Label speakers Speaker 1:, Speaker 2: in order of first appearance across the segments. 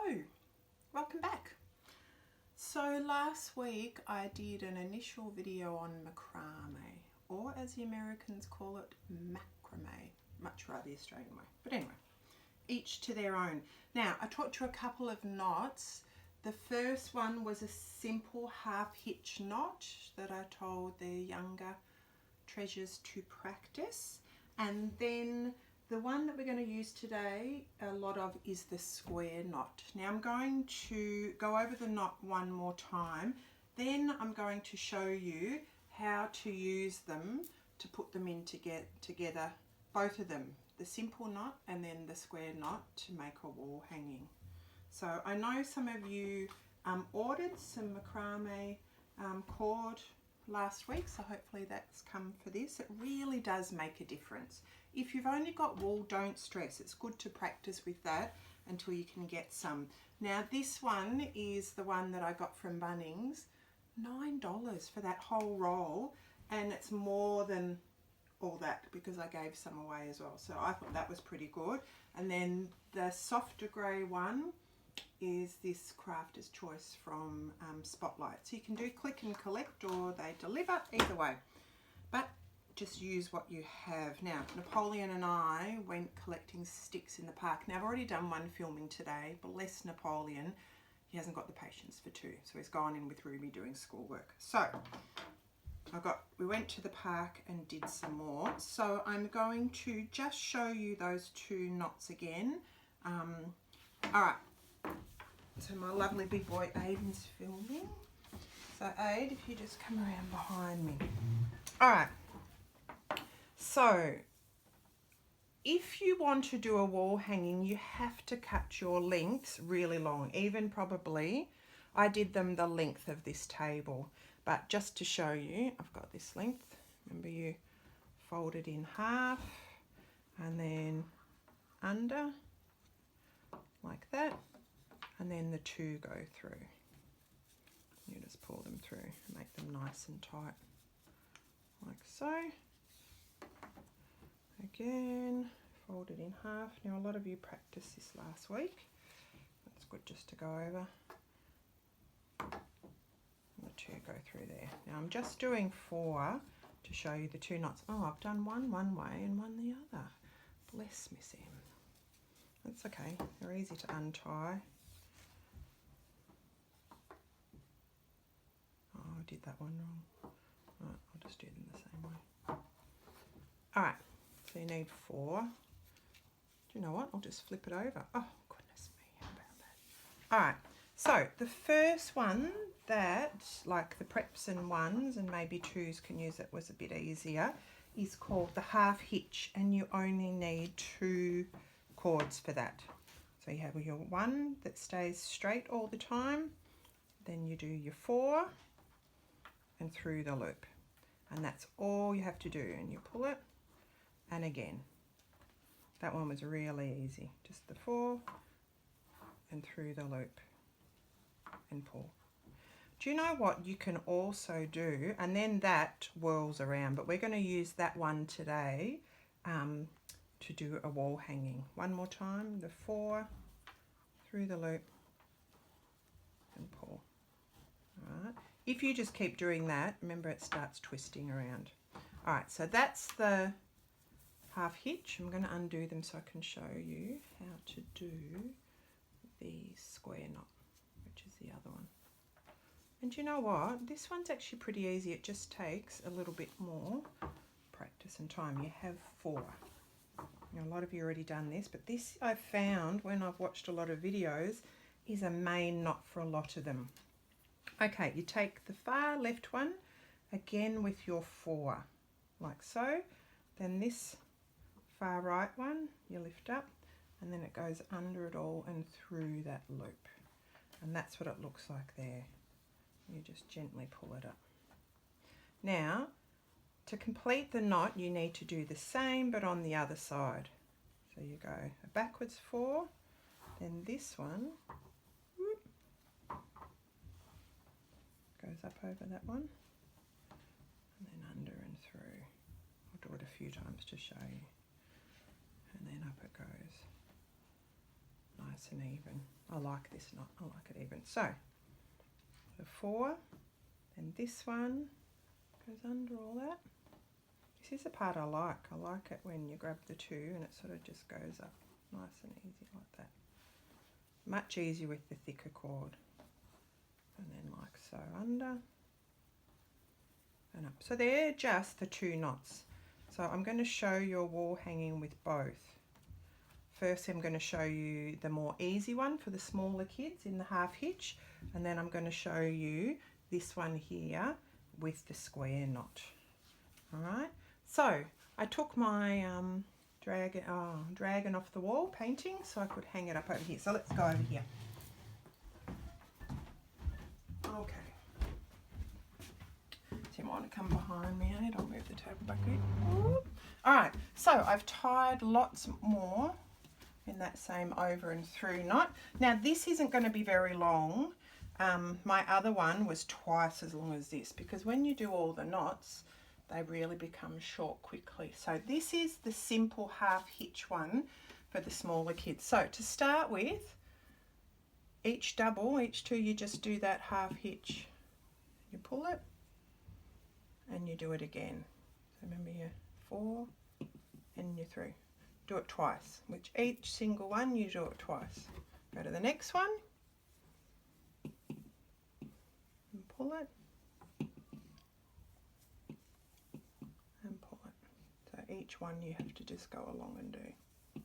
Speaker 1: Hello, welcome back. So last week I did an initial video on macrame, or as the Americans call it, macrame. Much rather the Australian way, but anyway, each to their own. Now I taught you a couple of knots. The first one was a simple half hitch knot that I told the younger treasures to practice, and then the one that we're going to use today a lot of is the square knot. Now I'm going to go over the knot one more time, then I'm going to show you how to use them to put them in to get together, both of them, the simple knot and then the square knot, to make a wall hanging. So I know some of you ordered some macrame cord last week, so hopefully that's come for this. It really does make a difference. If you've only got wool, don't stress. It's good to practice with that until you can get some. Now this one is the one that I got from Bunnings, $9 for that whole roll, and it's more than all that because I gave some away as well, so I thought that was pretty good. And then the softer grey one is this Crafter's Choice from Spotlight. So you can do click and collect or they deliver, either way. But just use what you have. Now, Napoleon and I went collecting sticks in the park. Now, I've already done one filming today. Bless Napoleon. He hasn't got the patience for two. So he's gone in with Ruby doing schoolwork. So we went to the park and did some more. So I'm going to just show you those two knots again. All right. So my lovely big boy Aiden's filming. So Aid, if you just come around behind me. All right. So if you want to do a wall hanging, you have to cut your lengths really long. Even probably, I did them the length of this table. But just to show you, I've got this length. Remember, you fold it in half and then under like that. And then the two go through. You just pull them through and make them nice and tight, like so. Again, fold it in half. Now a lot of you practiced this last week. That's good just to go over. And the two go through there. Now I'm just doing 4 to show you the two knots. Oh, I've done one way and one the other. Bless Miss M. That's okay, they're easy to untie. I did that one wrong. Right, I'll just do them the same way. Alright, so you need 4. Do you know what? I'll just flip it over. Oh, goodness me, how about that? Alright, so the first one that, like the preps and 1s and maybe 2s can use, it was a bit easier, is called the half hitch, and you only need 2 cords for that. So you have your 1 that stays straight all the time, then you do your 4 and through the loop, and that's all you have to do, and you pull it, and again, that one was really easy, just the 4 and through the loop and pull. Do you know what you can also do? And then that whirls around, but we're going to use that one today to do a wall hanging. One more time, the 4 through the loop and pull. All right. If you just keep doing that, remember it starts twisting around. All right, so that's the half hitch. I'm going to undo them so I can show you how to do the square knot, which is the other one. And you know what? This one's actually pretty easy. It just takes a little bit more practice and time. You have 4. Now, a lot of you already done this, but this I've found when I've watched a lot of videos is a main knot for a lot of them. Okay, you take the far left one again with your 4, like so. Then this far right one, you lift up, and then it goes under it all and through that loop. And that's what it looks like there. You just gently pull it up. Now, to complete the knot, you need to do the same, but on the other side. So you go a backwards 4, then this one goes up over that one, and then under and through. I'll do it a few times to show you. And then up it goes, nice and even. I like this knot, I like it even. So the 4, and this one goes under all that. This is the part I like. I like it when you grab the 2 and it sort of just goes up nice and easy like that. Much easier with the thicker cord. And then like so, under and up. So they're just the 2 knots. So I'm going to show your wall hanging with both. First I'm going to show you the more easy one for the smaller kids in the half hitch, and then I'm going to show you this one here with the square knot. Alright, so I took my dragon off the wall painting so I could hang it up over here. So let's go over here. Okay. So you might want to come behind me, I'll move the table back a bit. Alright, so I've tied lots more in that same over and through knot. Now this isn't going to be very long. My other one was twice as long as this, because when you do all the knots they really become short quickly. So this is the simple half hitch one for the smaller kids. So to start with, each 2 you just do that half hitch. You pull it and you do it again. So remember your 4 and your 3. Do it twice, which each single one you do it twice. Go to the next one and pull it and pull it. So each one you have to just go along and do.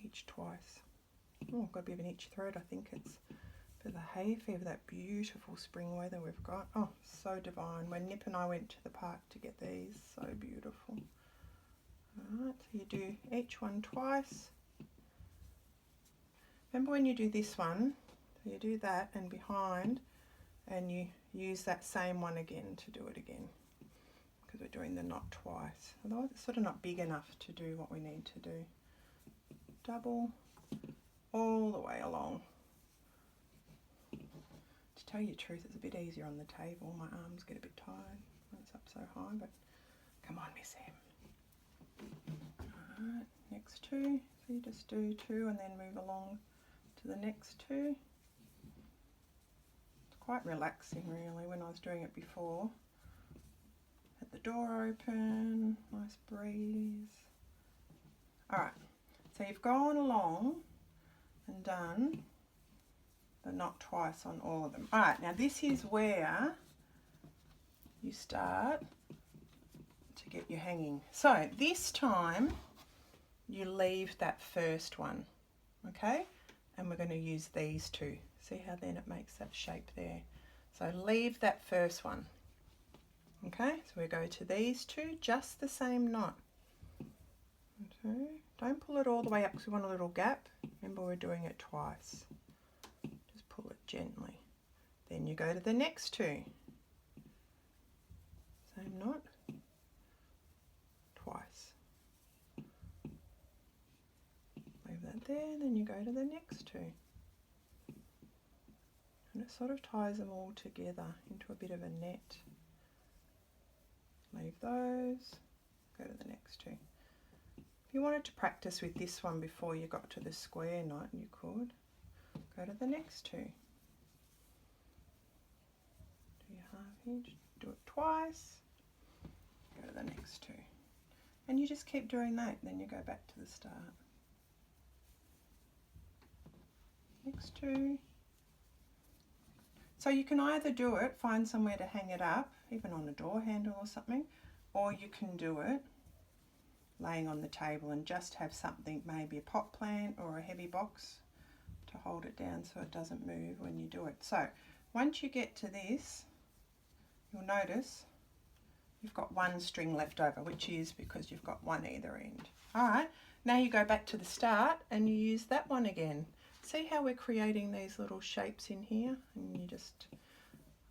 Speaker 1: Each twice. Oh, I've got a bit of an itchy throat. I think it's for the hay fever, that beautiful spring weather we've got. Oh, so divine. When Nip and I went to the park to get these, so beautiful. Alright, so you do each one twice. Remember when you do this one, so you do that and behind, and you use that same one again to do it again, because we're doing the knot twice. Otherwise it's sort of not big enough to do what we need to do. Double all the way along. To tell you the truth, it's a bit easier on the table. My arms get a bit tired when it's up so high, but come on, Miss Em. Alright, next 2. So you just do 2 and then move along to the next 2. It's quite relaxing really when I was doing it before. Had the door open, nice breeze. Alright, so you've gone along and done the knot twice on all of them. Alright, now this is where you start to get your hanging. So this time you leave that first one, okay, and we're going to use these 2. See how then it makes that shape there. So leave that first one, okay, so we go to these 2, just the same knot. 2. Don't pull it all the way up because we want a little gap. Remember, we're doing it twice. Just pull it gently. Then you go to the next 2. Same knot. Twice. Leave that there, then you go to the next 2. And it sort of ties them all together into a bit of a net. Leave those, go to the next 2. If you wanted to practice with this one before you got to the square knot, you could. Go to the next 2. Do your half hitch, do it twice, go to the next 2. And you just keep doing that, then you go back to the start. Next 2. So you can either do it, find somewhere to hang it up, even on a door handle or something, or you can do it laying on the table and just have something, maybe a pot plant or a heavy box to hold it down so it doesn't move when you do it. So once you get to this, you'll notice you've got 1 string left over, which is because you've got 1 either end. Alright, now you go back to the start and you use that one again. See how we're creating these little shapes in here? And you just,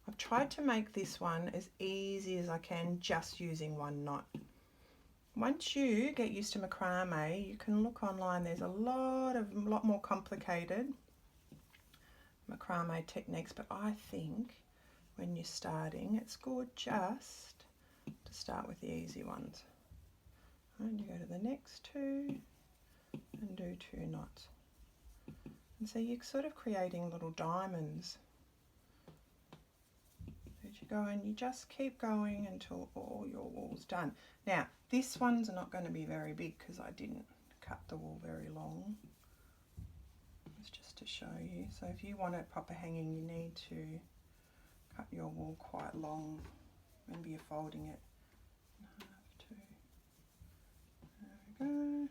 Speaker 1: I've tried to make this one as easy as I can, just using 1 knot. Once you get used to macrame, you can look online. There's a lot more complicated macrame techniques, but I think when you're starting, it's good just to start with the easy ones. And you go to the next 2 and do 2 knots. And so you're sort of creating little diamonds. As you go, and you just keep going until all your wool's done. Now, this one's not going to be very big because I didn't cut the wool very long. It's just to show you. So if you want it proper hanging, you need to cut your wool quite long. Maybe you're folding it in half too. There we go.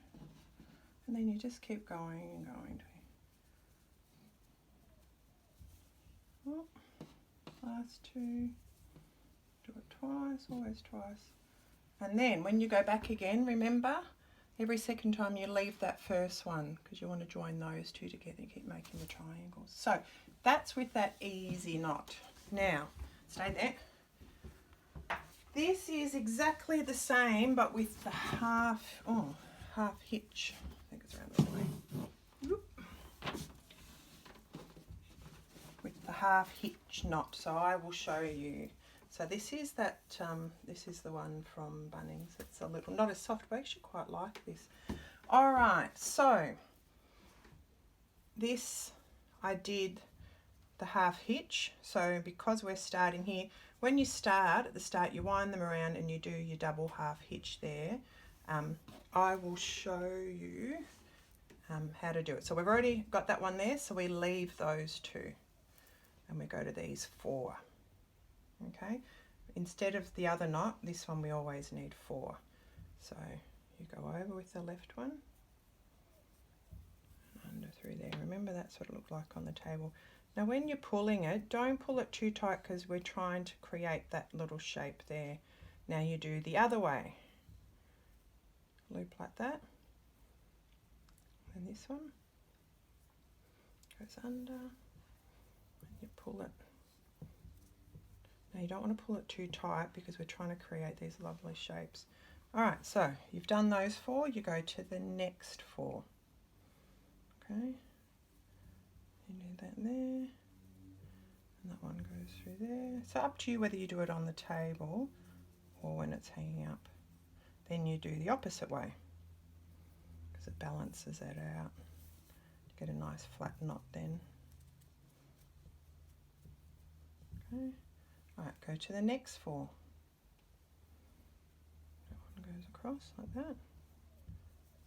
Speaker 1: And then you just keep going and going. Oh, last two. Do it twice, always twice. And then when you go back again, remember, every second time you leave that first one because you want to join those two together. You keep making the triangles. So that's with that easy knot. Now, stay there. This is exactly the same, but with the half hitch. I think it's around this way. With the half hitch knot. So I will show you. So this is that. This is the one from Bunnings. It's a little, not as soft, but I actually quite like this. All right. So this I did the half hitch. So because we're starting here, when you start at the start, you wind them around and you do your double half hitch there. I will show you how to do it. So we've already got that one there, so we leave those two and we go to these 4. Okay, instead of the other knot, this one we always need 4. So you go over with the left one, under through there. Remember, that's what it looked like on the table. Now when you're pulling it, don't pull it too tight because we're trying to create that little shape there. Now you do the other way. Loop like that. And this one goes under and you pull it. Now you don't want to pull it too tight because we're trying to create these lovely shapes. Alright, so you've done those 4, you go to the next 4. Okay. You do that there, and that one goes through there. So up to you whether you do it on the table or when it's hanging up. Then you do the opposite way because it balances that out. You get a nice flat knot then. Okay. Alright, go to the next 4. That one goes across like that,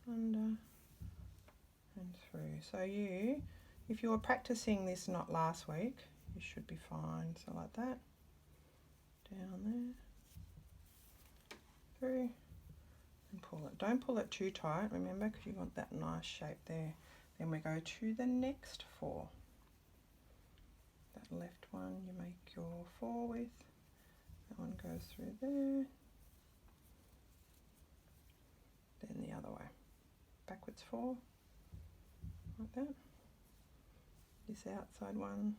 Speaker 1: under and through. So if you were practicing this knot last week, you should be fine. So like that, down there, through, and pull it. Don't pull it too tight, remember, because you want that nice shape there. Then we go to the next 4. That left one you make your 4 with. That one goes through there. Then the other way. Backwards 4, like that. This outside one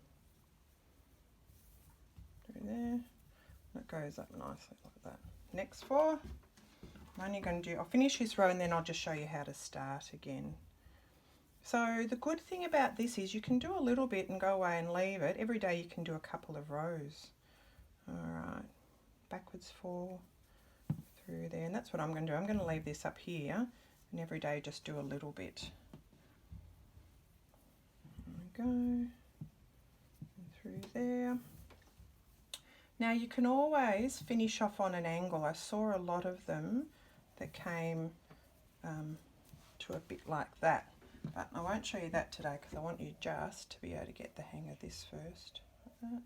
Speaker 1: through there. It goes up nicely like that. Next 4. I'm only going to do, I'll finish this row and then I'll just show you how to start again. So the good thing about this is you can do a little bit and go away and leave it. Every day you can do a couple of rows. Alright, backwards 4 through there, and that's what I'm going to do. I'm going to leave this up here and every day just do a little bit. There we go, and through there. Now you can always finish off on an angle. I saw a lot of them that came to a bit like that. But I won't show you that today because I want you just to be able to get the hang of this first. Like that.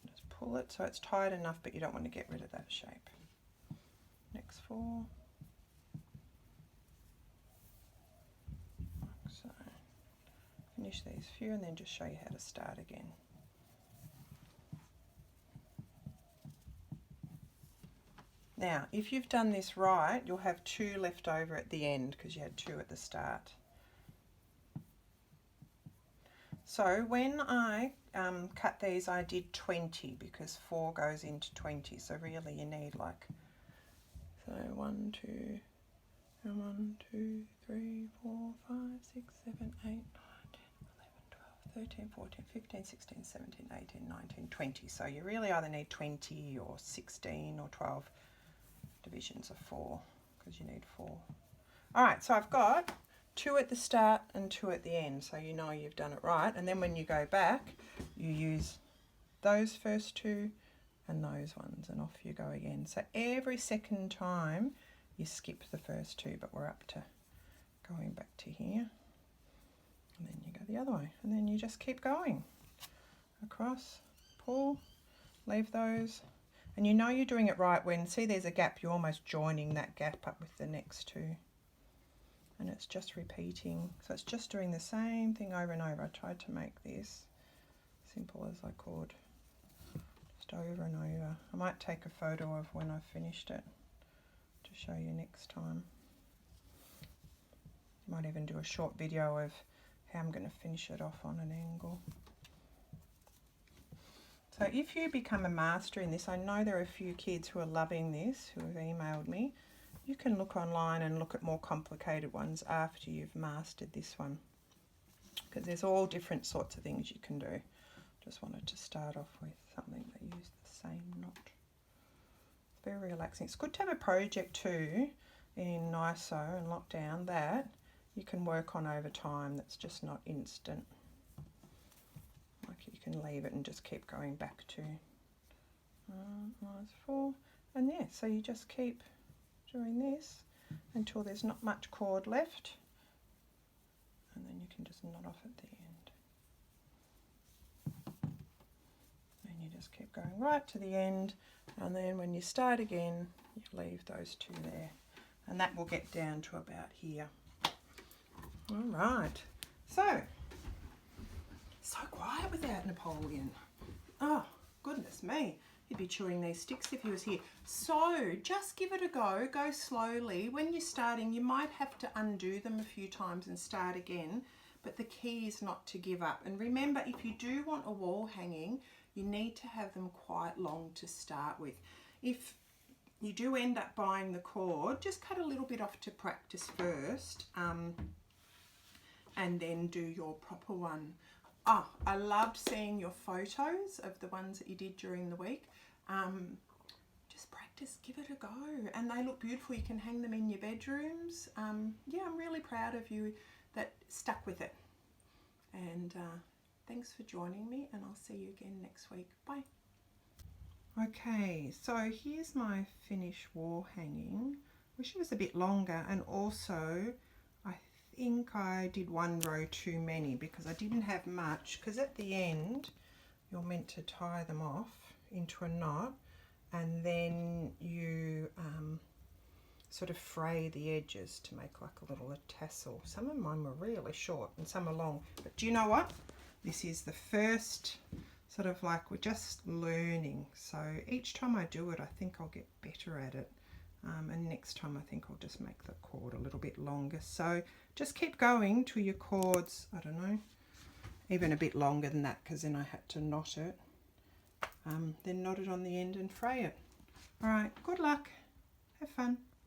Speaker 1: Just pull it so it's tight enough, but you don't want to get rid of that shape. Next 4. So finish these few and then just show you how to start again. Now, if you've done this right, you'll have 2 left over at the end because you had 2 at the start. So when I cut these, I did 20 because 4 goes into 20. So really you need like, so 1, 2, 3, 4, 5, 6, 7, 8, 9, 10, 11, 12, 13, 14, 15, 16, 17, 18, 19, 20. So you really either need 20 or 16 or 12 to divisions of 4 because you need 4. All right, so I've got 2 at the start and 2 at the end, so you know you've done it right. And then when you go back, you use those first 2 and those ones, and off you go again. So every second time you skip the first 2, but we're up to going back to here, and then you go the other way, and then you just keep going across, pull, leave those, and you know you're doing it right when, see there's a gap, you're almost joining that gap up with the next 2, and it's just repeating. So it's just doing the same thing over and over. I tried to make this simple as I could, just over and over. I might take a photo of when I've finished it to show you next time. Might even do a short video of how I'm going to finish it off on an angle. So if you become a master in this, I know there are a few kids who are loving this, who have emailed me. You can look online and look at more complicated ones after you've mastered this one, because there's all different sorts of things you can do. Just wanted to start off with something that used the same knot. It's very relaxing. It's good to have a project too in ISO and lockdown that you can work on over time, that's just not instant. Like you can leave it and just keep going back to -4. And yeah, so you just keep doing this until there's not much cord left. And then you can just knot off at the end. And you just keep going right to the end. And then when you start again, you leave those 2 there. And that will get down to about here. All right, so quiet without Napoleon. Oh, goodness me. He'd be chewing these sticks if he was here. So just give it a go. Go slowly. When you're starting, you might have to undo them a few times and start again. But the key is not to give up. And remember, if you do want a wall hanging, you need to have them quite long to start with. If you do end up buying the cord, just cut a little bit off to practice first. And then do your proper one. Oh, I loved seeing your photos of the ones that you did during the week. Just practice, give it a go. And they look beautiful. You can hang them in your bedrooms. Yeah, I'm really proud of you that stuck with it. And thanks for joining me, and I'll see you again next week. Bye. Okay, so here's my finished wall hanging. Wish it was a bit longer, and also I think I did 1 row too many because I didn't have much, because at the end you're meant to tie them off into a knot, and then you sort of fray the edges to make like a little tassel. Some of mine were really short and some are long, but do you know what? This is the first sort of like, we're just learning, so each time I do it I think I'll get better at it. And next time I think I'll just make the cord a little bit longer. So just keep going till your cord's, I don't know, even a bit longer than that, because then I had to knot it. Then knot it on the end and fray it. All right, good luck. Have fun.